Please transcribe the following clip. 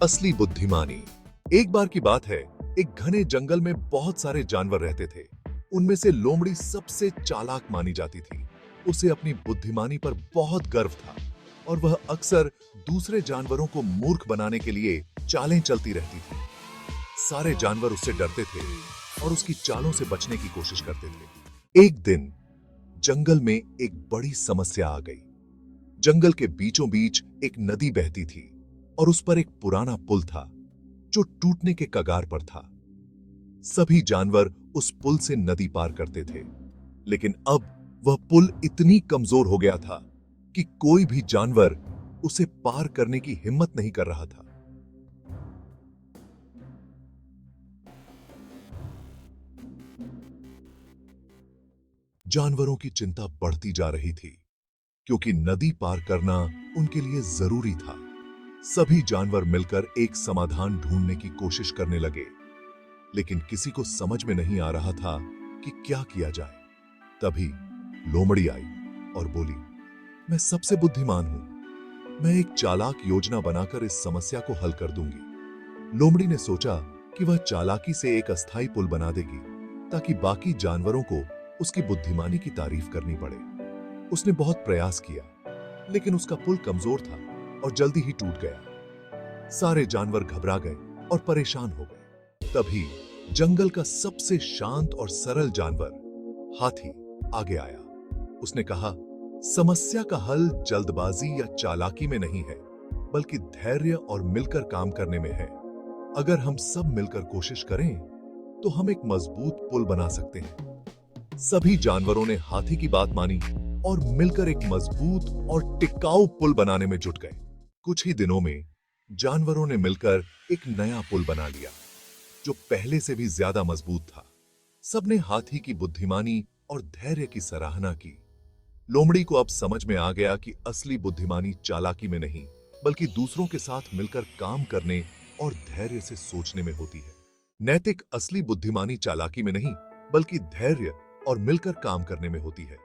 असली बुद्धिमानी। एक बार की बात है, एक घने जंगल में बहुत सारे जानवर रहते थे। उनमें से लोमड़ी सबसे चालाक मानी जाती थी। उसे अपनी बुद्धिमानी पर बहुत गर्व था और वह अक्सर दूसरे जानवरों को मूर्ख बनाने के लिए चालें चलती रहती थी। सारे जानवर उससे डरते थे और उसकी चालों से बचने की कोशिश करते थे। एक दिन जंगल में एक बड़ी समस्या आ गई। जंगल के बीचों बीच एक नदी बहती थी और उस पर एक पुराना पुल था जो टूटने के कगार पर था। सभी जानवर उस पुल से नदी पार करते थे, लेकिन अब वह पुल इतनी कमजोर हो गया था कि कोई भी जानवर उसे पार करने की हिम्मत नहीं कर रहा था। जानवरों की चिंता बढ़ती जा रही थी क्योंकि नदी पार करना उनके लिए जरूरी था। सभी जानवर मिलकर एक समाधान ढूंढने की कोशिश करने लगे, लेकिन किसी को समझ में नहीं आ रहा था कि क्या किया जाए। तभी लोमड़ी आई और बोली, मैं सबसे बुद्धिमान हूं। मैं एक चालाक योजना बनाकर इस समस्या को हल कर दूंगी। लोमड़ी ने सोचा कि वह चालाकी से एक अस्थायी पुल बना देगी ताकि बाकी जानवरों को उसकी बुद्धिमानी की तारीफ करनी पड़े। उसने बहुत प्रयास किया, लेकिन उसका पुल कमजोर था और जल्दी ही टूट गया। सारे जानवर घबरा गए और परेशान हो गए। तभी जंगल का सबसे शांत और सरल जानवर हाथी आगे आया। उसने कहा, समस्या का हल जल्दबाजी या चालाकी में नहीं है, बल्कि धैर्य और मिलकर काम करने में है। अगर हम सब मिलकर कोशिश करें तो हम एक मजबूत पुल बना सकते हैं। सभी जानवरों ने हाथी की बात मानी और मिलकर एक मजबूत और टिकाऊ पुल बनाने में जुट गए। कुछ ही दिनों में जानवरों ने मिलकर एक नया पुल बना लिया जो पहले से भी ज्यादा मजबूत था। सबने हाथी की बुद्धिमानी और धैर्य की सराहना की। लोमड़ी को अब समझ में आ गया कि असली बुद्धिमानी चालाकी में नहीं, बल्कि दूसरों के साथ मिलकर काम करने और धैर्य से सोचने में होती है। नैतिक असली बुद्धिमानी चालाकी में नहीं, बल्कि धैर्य और मिलकर काम करने में होती है।